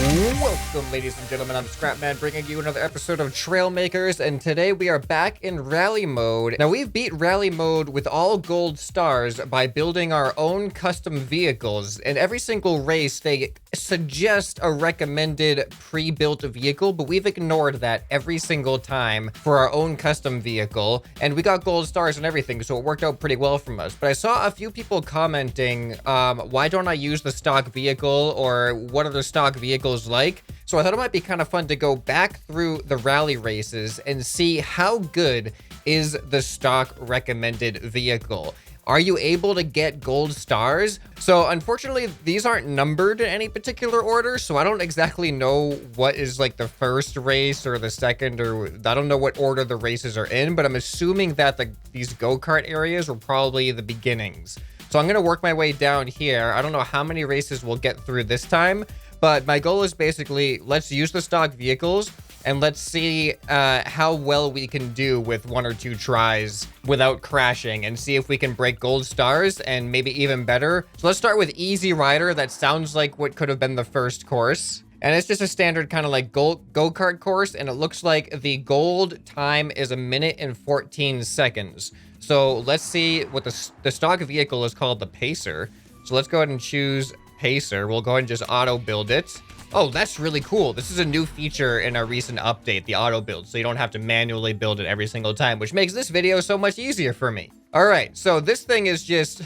Welcome, ladies and gentlemen, I'm ScrapMan, bringing you another episode of Trailmakers, and today we are back in rally mode. Now, we've beat rally mode with all gold stars by building our own custom vehicles. In every single race, they suggest a recommended pre-built vehicle, but we've ignored that every single time for our own custom vehicle, and we got gold stars and everything, so it worked out pretty well from us. But I saw a few people commenting, why don't I use the stock vehicle, or what are the stock vehicles like? So I thought it might be kind of fun to go back through the rally races and see how good is the stock recommended vehicle. Are you able to get gold stars? So unfortunately, these aren't numbered in any particular order, so I don't exactly know what is like the first race or the second, or I don't know what order the races are in, but I'm assuming that these go-kart areas were probably the beginnings. So I'm gonna work my way down here. I don't know how many races we'll get through this time, but my goal is basically, let's use the stock vehicles and let's see how well we can do with 1 or 2 tries without crashing, and see if we can break gold stars and maybe even better. So let's start with Easy Rider. That sounds like what could have been the first course. And it's just a standard kind of like go-kart course, and it looks like the gold time is 1 minute and 14 seconds. So let's see what the stock vehicle is called, the Pacer. So let's go ahead and choose Pacer. We'll go ahead and just auto build it. Oh, that's really cool. This is a new feature in our recent update, the auto build, so you don't have to manually build it every single time, which makes this video so much easier for me. All right, so this thing is just,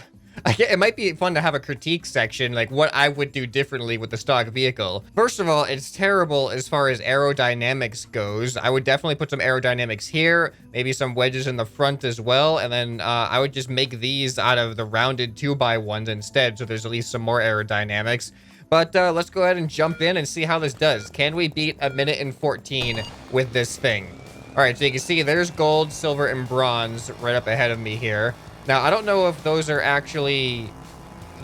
it might be fun to have a critique section, like what I would do differently with the stock vehicle. First of all, it's terrible as far as aerodynamics goes. I would definitely put some aerodynamics here, maybe some wedges in the front as well, and then I would just make these out of the rounded 2x1s instead, so there's at least some more aerodynamics. But let's go ahead and jump in and see how this does. Can we beat 1 minute and 14 with this thing? All right, so you can see there's gold, silver, and bronze right up ahead of me here. Now, I don't know if those are actually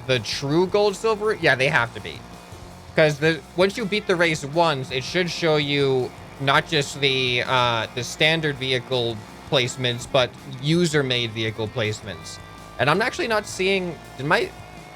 the true gold, silver. Yeah, they have to be. Because once you beat the race once, it should show you not just the standard vehicle placements, but user-made vehicle placements. And I'm actually not seeing...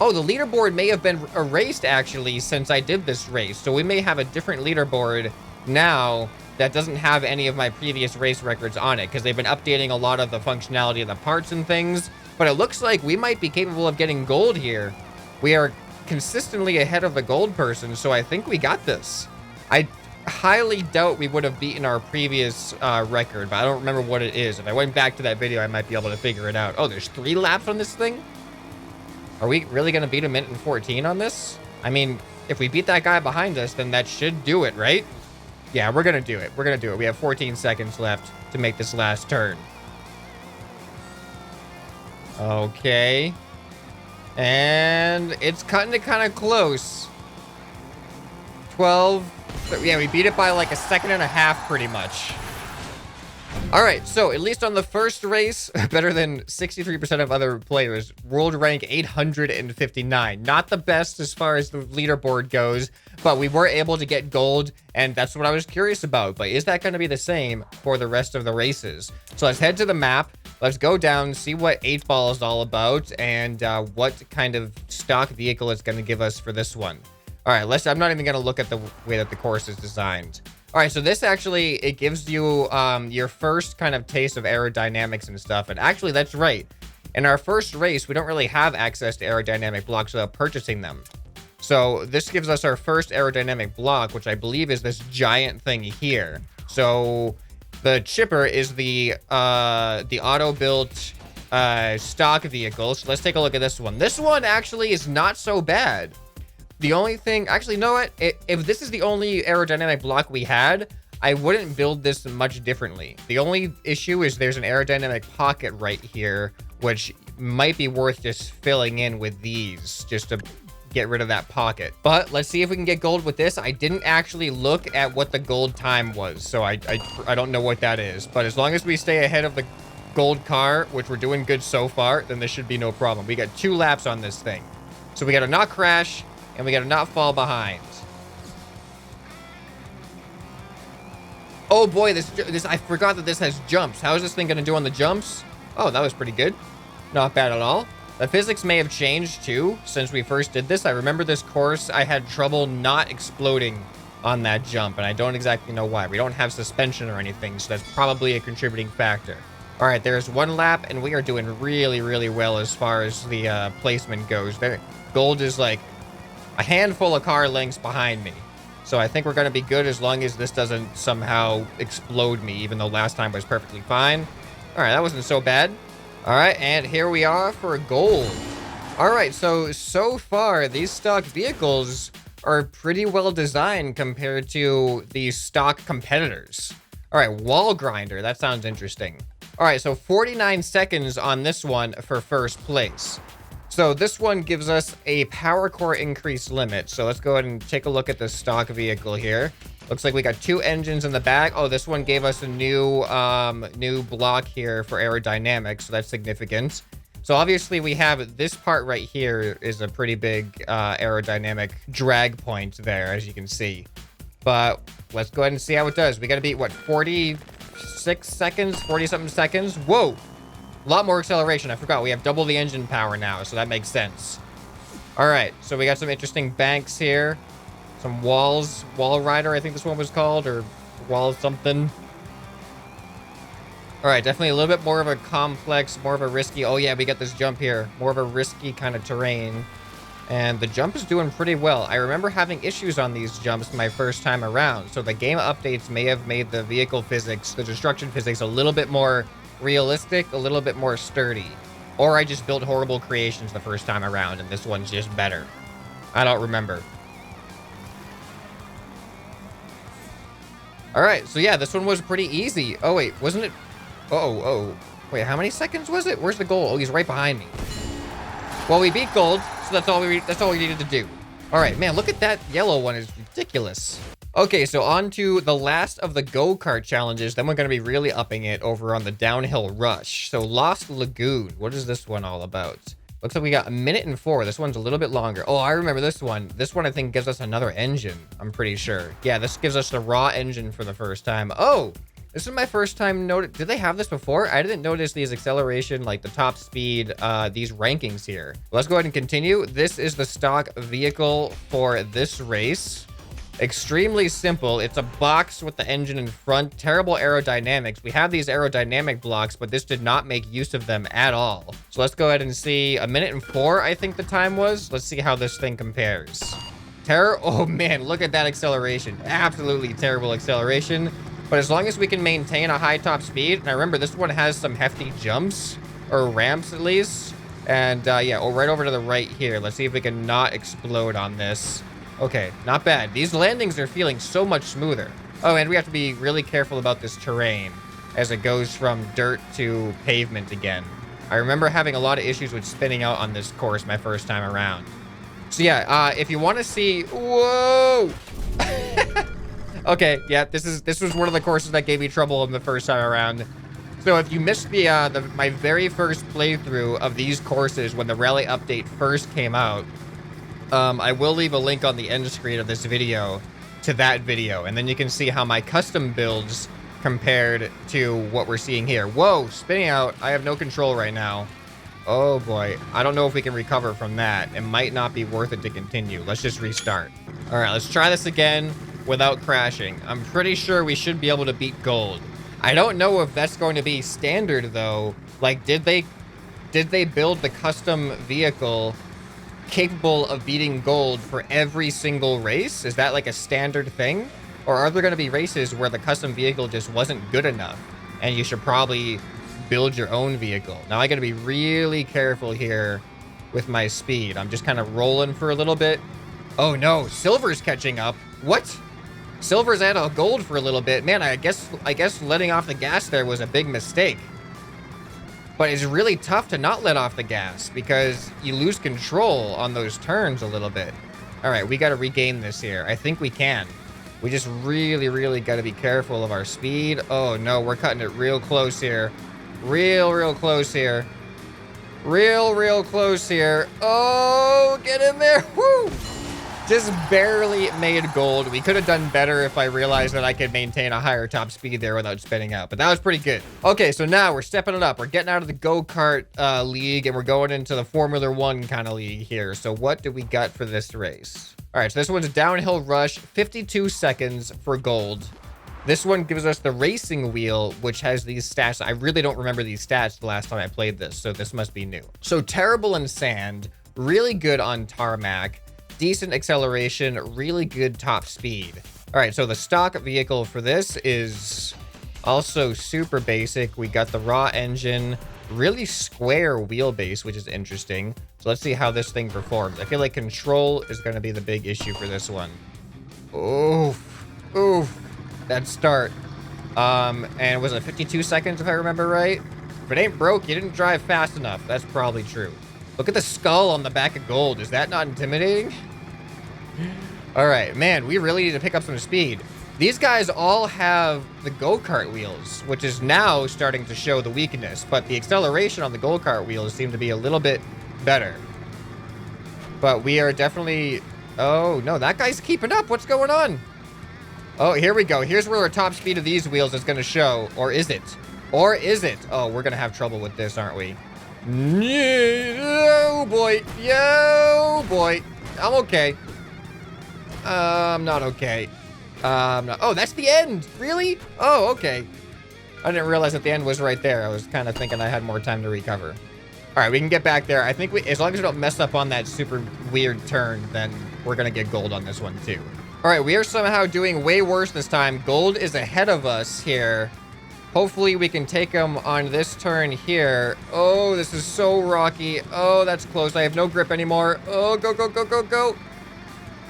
Oh, the leaderboard may have been erased, actually, since I did this race. So we may have a different leaderboard now that doesn't have any of my previous race records on it, because they've been updating a lot of the functionality of the parts and things. But it looks like we might be capable of getting gold here. We are consistently ahead of the gold person, so I think we got this. I highly doubt we would have beaten our previous record, but I don't remember what it is. If I went back to that video, I might be able to figure it out. Oh, there's 3 laps on this thing? Are we really going to beat 1 minute and 14 on this? I mean, if we beat that guy behind us, then that should do it, right? Yeah, we're going to do it. We're going to do it. We have 14 seconds left to make this last turn. Okay. And it's cutting it kind of close. 12. Yeah, we beat it by like 1.5 seconds pretty much. All right, so at least on the first race, better than 63% of other players, world rank 859. Not the best as far as the leaderboard goes, but we were able to get gold, and that's what I was curious about. But is that going to be the same for the rest of the races? So let's head to the map. Let's go down, see what 8 Ball is all about, and what kind of stock vehicle it's going to give us for this one. All right, I'm not even going to look at the way that the course is designed. All right, so this actually, it gives you your first kind of taste of aerodynamics and stuff. And actually, that's right. In our first race, we don't really have access to aerodynamic blocks without purchasing them. So this gives us our first aerodynamic block, which I believe is this giant thing here. So the chipper is the auto-built stock vehicle. So let's take a look at this one. This one actually is not so bad. The only thing, actually, you know what? If this is the only aerodynamic block we had, I wouldn't build this much differently. The only issue is there's an aerodynamic pocket right here, which might be worth just filling in with these, just to get rid of that pocket. But let's see if we can get gold with this. I didn't actually look at what the gold time was, so I don't know what that is. But as long as we stay ahead of the gold car, which we're doing good so far, then this should be no problem. We got 2 laps on this thing. So we got to not crash, and we got to not fall behind. Oh boy, this I forgot that this has jumps. How is this thing going to do on the jumps? Oh, that was pretty good. Not bad at all. The physics may have changed too since we first did this. I remember this course, I had trouble not exploding on that jump, and I don't exactly know why. We don't have suspension or anything, so that's probably a contributing factor. All right, there's one lap, and we are doing really, really well as far as the placement goes. There, gold is like a handful of car lengths behind me. So I think we're going to be good as long as this doesn't somehow explode me, even though last time was perfectly fine. All right, that wasn't so bad. All right, and here we are for gold. All right, so far, these stock vehicles are pretty well designed compared to the stock competitors. All right, wall grinder. That sounds interesting. All right, so 49 seconds on this one for first place. So this one gives us a power core increase limit. So let's go ahead and take a look at the stock vehicle here. Looks like we got 2 engines in the back. Oh, this one gave us a new block here for aerodynamics, so that's significant. So obviously we have this part right here is a pretty big aerodynamic drag point there, as you can see. But let's go ahead and see how it does. We got to beat, what, 46 seconds, 40-something seconds? Whoa! A lot more acceleration. I forgot we have double the engine power now, so that makes sense. All right, so we got some interesting banks here. Some walls. Wall rider, I think this one was called, or wall something. All right, definitely a little bit more of a complex, more of a risky... Oh, yeah, we got this jump here. More of a risky kind of terrain. And the jump is doing pretty well. I remember having issues on these jumps my first time around. So the game updates may have made the vehicle physics, the destruction physics, a little bit more realistic, a little bit more sturdy. Or I just built horrible creations the first time around, and this one's just better. I don't remember. All right, so yeah, this one was pretty easy. Oh, wait, wasn't it... Oh. Wait, how many seconds was it? Where's the goal? Oh, he's right behind me. Well, we beat gold, so that's all we needed to do. All right, man, look at that yellow one. It's ridiculous. Okay, so on to the last of the go-kart challenges. Then we're going to be really upping it over on the downhill rush. So Lost Lagoon. What is this one all about? Looks like we got 1 minute and 4. This one's a little bit longer. Oh, I remember this one. This one, I think, gives us another engine. I'm pretty sure. Yeah, this gives us the raw engine for the first time. Oh, this is my first time notice. Did they have this before? I didn't notice these acceleration, like the top speed, these rankings here. Let's go ahead and continue. This is the stock vehicle for this race. Extremely simple. It's a box with the engine in front. Terrible aerodynamics. We have these aerodynamic blocks, but this did not make use of them at all. So let's go ahead and see. 1 minute and 4, I think the time was. Let's see how this thing compares. Oh man, look at that acceleration. Absolutely terrible acceleration. But as long as we can maintain a high top speed, and I remember this one has some hefty jumps, or ramps at least. And yeah, right over to the right here. Let's see if we can not explode on this. Okay, not bad. These landings are feeling so much smoother. Oh, and we have to be really careful about this terrain as it goes from dirt to pavement again. I remember having a lot of issues with spinning out on this course my first time around. So yeah, if you want to see... Whoa! Okay, yeah, this was one of the courses that gave me trouble in the first time around. So if you missed my very first playthrough of these courses when the rally update first came out, I will leave a link on the end screen of this video to that video, and then you can see how my custom builds compared to what we're seeing here. Whoa, spinning out. I have no control right now. Oh boy, I don't know if we can recover from that. It might not be worth it to continue. Let's just restart. All right, let's try this again without crashing. I'm pretty sure we should be able to beat gold. I don't know if that's going to be standard though. Like, did they build the custom vehicle capable of beating gold for every single race? Is that like a standard thing? Or are there going to be races where the custom vehicle just wasn't good enough and you should probably build your own vehicle? Now I got to be really careful here with my speed. I'm just kind of rolling for a little bit. Oh no, silver's catching up. What? Silver's out of gold for a little bit. Man, I guess letting off the gas there was a big mistake. But it's really tough to not let off the gas because you lose control on those turns a little bit. All right, we got to regain this here. I think we can. We just really got to be careful of our speed. Oh no, we're cutting it real close here. Real close here. Real close here. Oh, get in there. Woo! Just barely made gold. We could have done better if I realized that I could maintain a higher top speed there without spinning out, but that was pretty good. Okay, so now we're stepping it up. We're getting out of the go-kart league and we're going into the Formula One kind of league here. So what do we got for this race? All right, so this one's a downhill rush, 52 seconds for gold. This one gives us the racing wheel, which has these stats. I really don't remember these stats the last time I played this, so this must be new. So terrible in sand, really good on tarmac, decent acceleration, really good top speed. All right, so the stock vehicle for this is also super basic. We got the raw engine, really square wheelbase, which is interesting. So let's see how this thing performs. I feel like control is going to be the big issue for this one. Oof, oof. That start. And was it 52 seconds if I remember right? If it ain't broke, you didn't drive fast enough. That's probably true. Look at the skull on the back of gold. Is that not intimidating? All right, man, we really need to pick up some speed. These guys all have the go-kart wheels, which is now starting to show the weakness, but the acceleration on the go-kart wheels seem to be a little bit better. But we are definitely... Oh, no, that guy's keeping up. What's going on? Oh, here we go. Here's where our top speed of these wheels is going to show. Or is it? Or is it? Oh, we're going to have trouble with this, aren't we? Oh, boy. Yo, boy. I'm okay. I'm not okay. Oh, that's the end. Really? Oh, okay. I didn't realize that the end was right there. I was kind of thinking I had more time to recover. All right, we can get back there. I think as long as we don't mess up on that super weird turn, then we're going to get gold on this one too. All right, we are somehow doing way worse this time. Gold is ahead of us here. Hopefully we can take him on this turn here. Oh, this is so rocky. Oh, that's close. I have no grip anymore. Oh, go, go, go, go, go.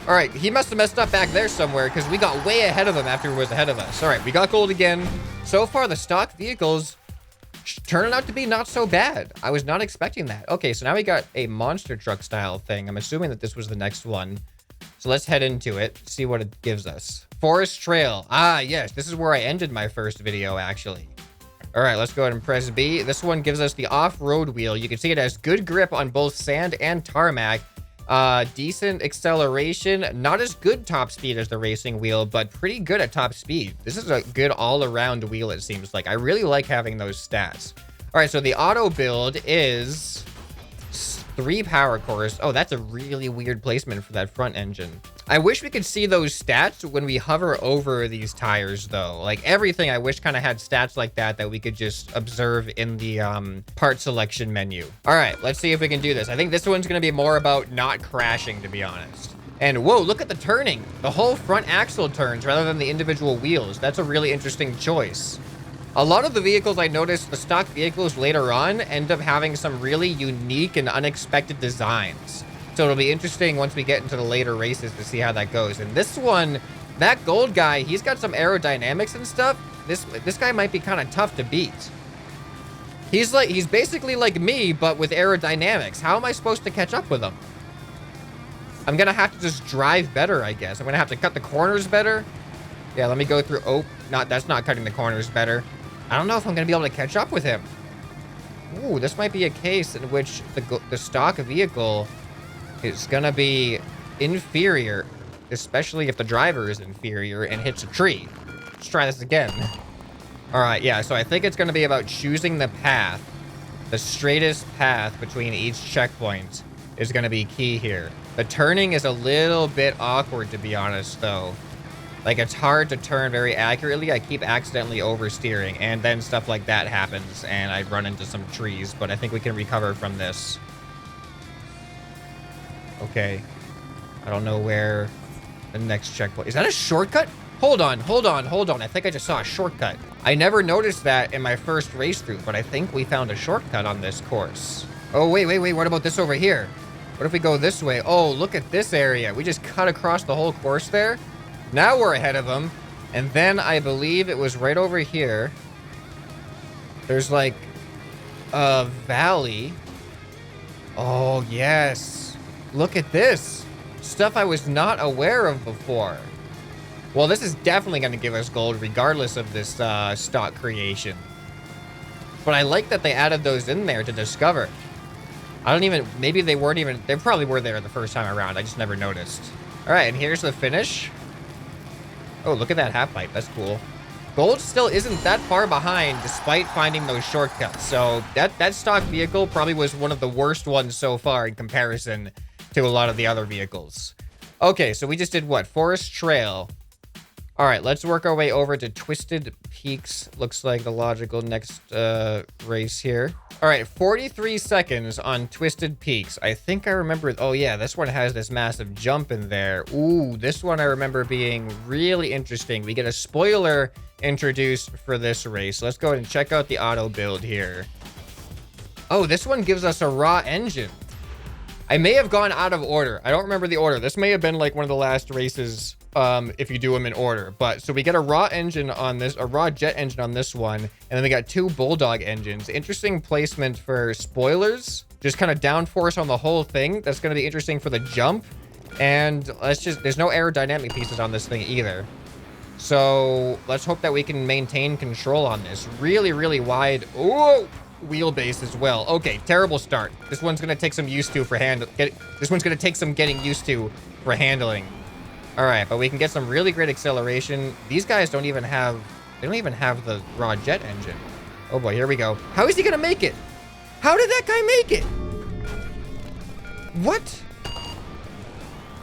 All right, he must have messed up back there somewhere because we got way ahead of him after he was ahead of us. All right, we got gold again. So far, the stock vehicles turning out to be not so bad. I was not expecting that. Okay, so now we got a monster truck style thing. I'm assuming that this was the next one. So let's head into it, see what it gives us. Forest Trail. Ah, yes, this is where I ended my first video, actually. All right, let's go ahead and press B. This one gives us the off-road wheel. You can see it has good grip on both sand and tarmac. Decent acceleration. Not as good top speed as the racing wheel, but pretty good at top speed. This is a good all-around wheel, it seems like. I really like having those stats. All right, so the auto build is 3 power cores. Oh, that's a really weird placement for that front engine. I wish we could see those stats when we hover over these tires, though. Like, everything I wish kind of had stats like that we could just observe in the part selection menu. All right, let's see if we can do this. I think this one's going to be more about not crashing, to be honest. And whoa, look at the turning. The whole front axle turns rather than the individual wheels. That's a really interesting choice. A lot of the vehicles I noticed, the stock vehicles later on, end up having some really unique and unexpected designs. So it'll be interesting once we get into the later races to see how that goes. And this one, that gold guy, he's got some aerodynamics and stuff. This guy might be kind of tough to beat. He's basically like me, but with aerodynamics. How am I supposed to catch up with him? I'm gonna have to just drive better, I guess. I'm gonna have to cut the corners better. Yeah, let me go through. Oh, that's not cutting the corners better. I don't know if I'm gonna be able to catch up with him. Ooh, this might be a case in which the stock vehicle is gonna be inferior, especially if the driver is inferior and hits a tree. Let's try this again. All right, yeah, so I think it's gonna be about choosing the path. The straightest path between each checkpoint is gonna be key here. The turning is a little bit awkward, to be honest, though. Like, it's hard to turn very accurately. I keep accidentally oversteering, and then stuff like that happens, and I run into some trees, but I think we can recover from this. Okay. I don't know where the next checkpoint... Is that a shortcut? Hold on, hold on, hold on. I think I just saw a shortcut. I never noticed that in my first race through, but I think we found a shortcut on this course. Oh, wait, wait, wait. What about this over here? What if we go this way? Oh, look at this area. We just cut across the whole course there. Now we're ahead of them. And then I believe it was right over here. There's like a valley. Oh, yes. Look at this. Stuff I was not aware of before. Well, this is definitely going to give us gold regardless of this stock creation. But I like that they added those in there to discover. I don't even... Maybe they weren't even... They probably were there the first time around. I just never noticed. All right, and here's the finish. Oh, look at that half pipe. That's cool. Gold still isn't that far behind despite finding those shortcuts. So that stock vehicle probably was one of the worst ones so far in comparison to a lot of the other vehicles. Okay, so we just did what? Forest Trail. All right, let's work our way over to Twisted Peaks. Looks like the logical next race here. All right, 43 seconds on Twisted Peaks. I think I remember. Oh, yeah, this one has this massive jump in there. Ooh, this one I remember being really interesting. We get a spoiler introduced for this race. Let's go ahead and check out the auto build here. Oh, this one gives us a raw engine. I may have gone out of order. I don't remember the order. This may have been like one of the last races if you do them in order. But so we get a raw engine on this, a raw jet engine on this one. And then we got 2 Bulldog engines. Interesting placement for spoilers. Just kind of downforce on the whole thing. That's going to be interesting for the jump. And there's no aerodynamic pieces on this thing either. So let's hope that we can maintain control on this. Really, really wide. Ooh! Wheelbase as well. Okay, terrible start. This one's gonna take some used to for this one's gonna take some getting used to for handling. All right, but we can get some really great acceleration. These guys don't even have the raw jet engine. Oh boy, here we go. How is he gonna make it? How did that guy make it? What?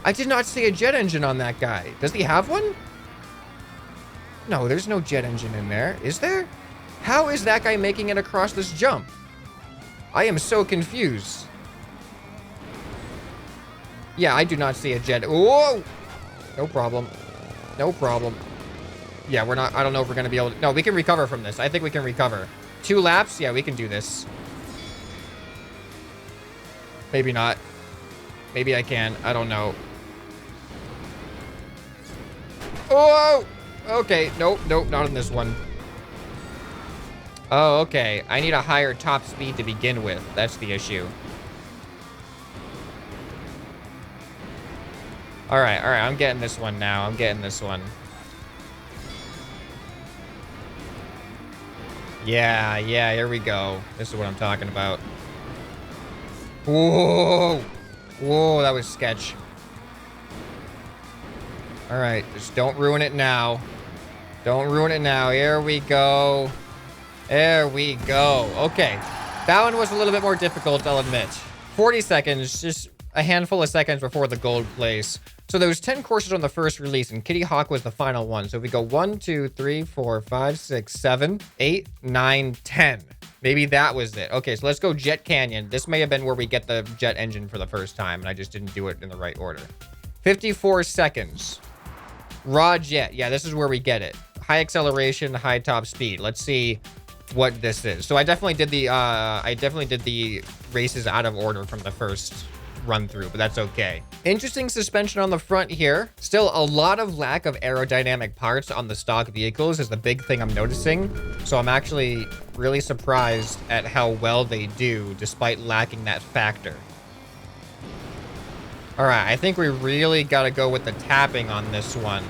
I did not see a jet engine on that guy. Does he have one? No, there's no jet engine in there. Is there? How is that guy making it across this jump? I am so confused. Yeah, I do not see a jet. Whoa! No problem. No problem. Yeah, we're not. I don't know if we're going to be able to. No, we can recover from this. I think we can recover. 2 laps? Yeah, we can do this. Maybe not. Maybe I can. I don't know. Oh! Okay. Nope. Nope. Not in this one. Oh, okay. I need a higher top speed to begin with. That's the issue. All right. All right. I'm getting this one now. I'm getting this one. Yeah. Yeah. Here we go. This is what I'm talking about. Whoa. Whoa. That was sketch. All right. Just don't ruin it now. Don't ruin it now. Here we go. There we go. Okay. That one was a little bit more difficult, I'll admit. 40 seconds, just a handful of seconds before the gold place. So there was 10 courses on the first release, and Kitty Hawk was the final one. So if we go 1, 2, 3, 4, 5, 6, 7, 8, 9, 10. Maybe that was it. Okay, so let's go Jet Canyon. This may have been where we get the jet engine for the first time, and I just didn't do it in the right order. 54 seconds. Raw jet. Yeah, this is where we get it. High acceleration, high top speed. Let's see what this is. So I definitely did the races out of order from the first run through, but that's okay. Interesting suspension on the front here. Still a lot of lack of aerodynamic parts on the stock vehicles is the big thing I'm noticing. So I'm actually really surprised at how well they do despite lacking that factor. All right, I think we really got to go with the tapping on this one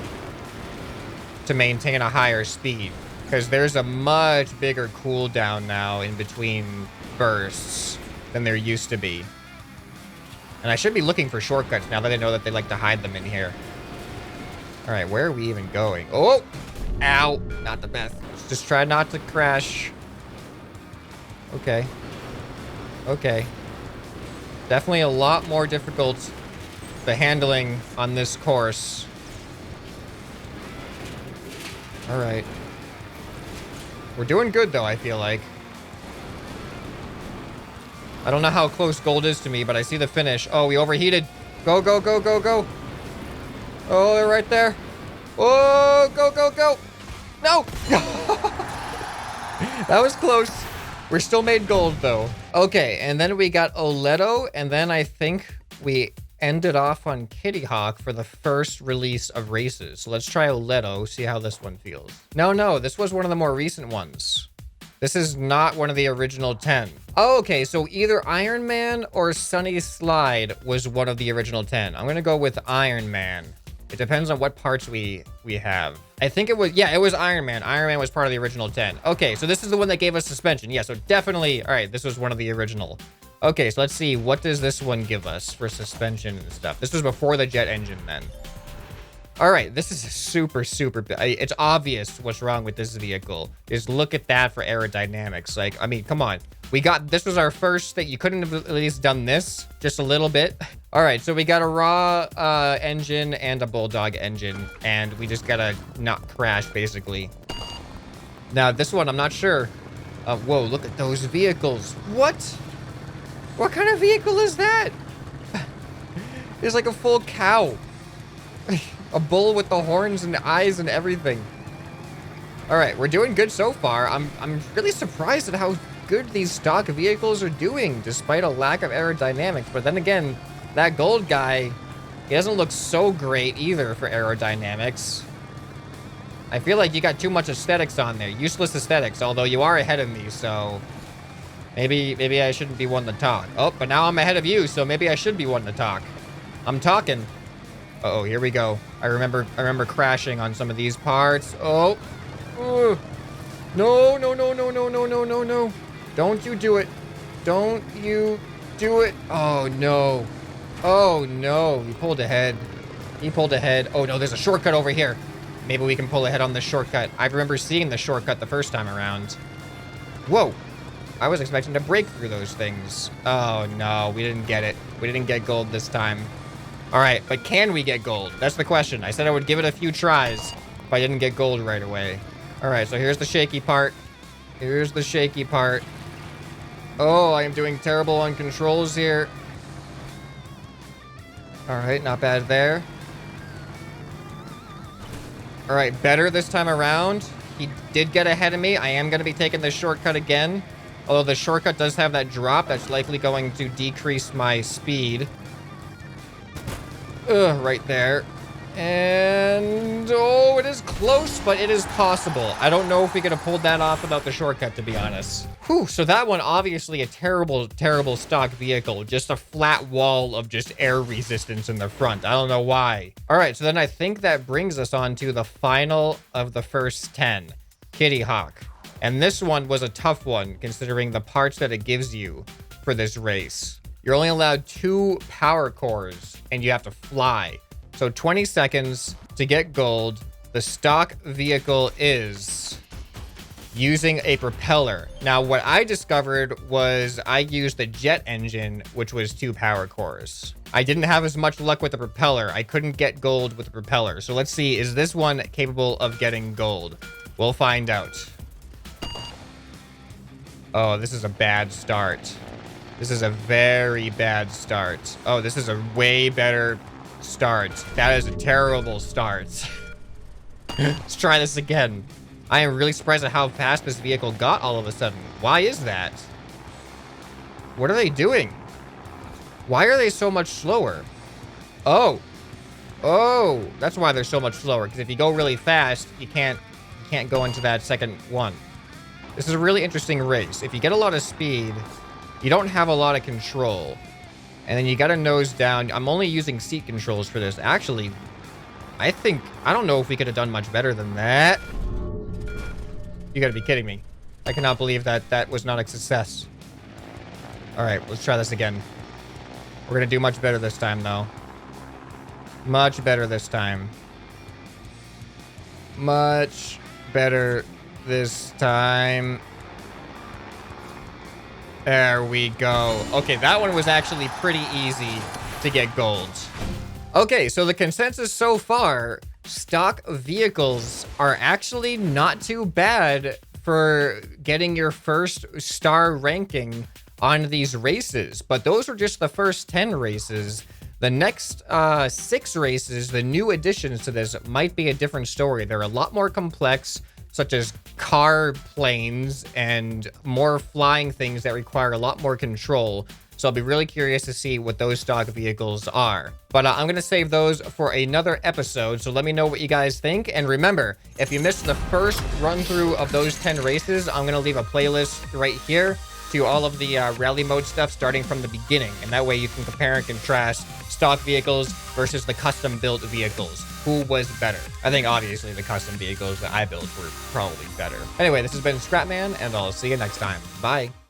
to maintain a higher speed, because there's a much bigger cooldown now in between bursts than there used to be. And I should be looking for shortcuts now that I know that they like to hide them in here. All right, where are we even going? Oh, ow, not the best. Let's just try not to crash. Okay. Okay. Definitely a lot more difficult, the handling on this course. All right. We're doing good, though, I feel like. I don't know how close gold is to me, but I see the finish. Oh, we overheated. Go, go, go, go, go. Oh, they're right there. Oh, go, go, go. No. That was close. We're still made gold, though. Okay, and then we got Oleto, and then I think we ended off on Kitty Hawk for the first release of races. So let's try Oleto, see how this one feels. No, this was one of the more recent ones. This is not one of the original 10. Oh, okay, so either Ironman or Sunny Slide was one of the original 10. I'm gonna go with Ironman. It depends on what parts we have. I think it was, yeah, it was Ironman. Ironman was part of the original 10. Okay, so this is the one that gave us suspension. Yeah, so definitely, all right, this was one of the original. Okay, so let's see, what does this one give us for suspension and stuff? This was before the jet engine then. All right, this is super, it's obvious what's wrong with this vehicle. Just look at that for aerodynamics. Like, I mean, come on. This was our first thing. You couldn't have at least done this just a little bit. All right, so we got a raw engine and a bulldog engine, and we just gotta not crash, basically. Now, this one, I'm not sure. Whoa, look at those vehicles. What? What kind of vehicle is that? It's like a full cow. A bull with the horns and eyes and everything. All right, we're doing good so far. I'm really surprised at how good these stock vehicles are doing, despite a lack of aerodynamics. But then again, that gold guy, he doesn't look so great either for aerodynamics. I feel like you got too much aesthetics on there. Useless aesthetics, although you are ahead of me, so maybe I shouldn't be one to talk. Oh, but now I'm ahead of you, so maybe I should be one to talk. I'm talking. Uh-oh, here we go. I remember crashing on some of these parts. Oh. No. Don't you do it. Don't you do it. Oh, no. Oh, no. He pulled ahead. He pulled ahead. Oh, no, there's a shortcut over here. Maybe we can pull ahead on this shortcut. I remember seeing the shortcut the first time around. Whoa. I was expecting to break through those things. Oh, no. We didn't get it. We didn't get gold this time. All right, but can we get gold? That's the question. I said I would give it a few tries if I didn't get gold right away. All right, so here's the shaky part. Here's the shaky part. Oh, I am doing terrible on controls here. All right, not bad there. All right, better this time around. He did get ahead of me. I am going to be taking the shortcut again. Although the shortcut does have that drop, that's likely going to decrease my speed. Right there. And, oh, it is close, but it is possible. I don't know if we could have pulled that off without the shortcut, to be honest. Whew, so that one, obviously a terrible stock vehicle. Just a flat wall of just air resistance in the front. I don't know why. All right, so then I think that brings us on to the final of the first 10. Kitty Hawk. And this one was a tough one, considering the parts that it gives you for this race. You're only allowed 2 power cores, and you have to fly. So 20 seconds to get gold. The stock vehicle is using a propeller. Now, what I discovered was I used the jet engine, which was 2 power cores. I didn't have as much luck with the propeller. I couldn't get gold with the propeller. So let's see, is this one capable of getting gold? We'll find out. Oh, this is a bad start. This is a very bad start. Oh, this is a way better start. That is a terrible start. Let's try this again. I am really surprised at how fast this vehicle got all of a sudden. Why is that? What are they doing? Why are they so much slower? Oh. Oh, that's why they're so much slower. Because if you go really fast, you can't go into that second one. This is a really interesting race. If you get a lot of speed, you don't have a lot of control. And then you got to nose down. I'm only using seat controls for this. Actually, I don't know if we could have done much better than that. You got to be kidding me. I cannot believe that was not a success. All right, let's try this again. We're going to do much better this time, though. Much better this time. Much better this time. There we go. Okay, that one was actually pretty easy to get gold. Okay, so the consensus so far, stock vehicles are actually not too bad for getting your first star ranking on these races. But those are just the first 10 races. The next 6 races, the new additions to this, might be a different story. They're a lot more complex, such as car planes and more flying things that require a lot more control. So I'll be really curious to see what those stock vehicles are. But I'm going to save those for another episode. So let me know what you guys think. And remember, if you missed the first run through of those 10 races, I'm going to leave a playlist right here to all of the rally mode stuff starting from the beginning. And that way you can compare and contrast stock vehicles versus the custom built vehicles. Who was better? I think obviously the custom vehicles that I built were probably better. Anyway, this has been ScrapMan, and I'll see you next time. Bye.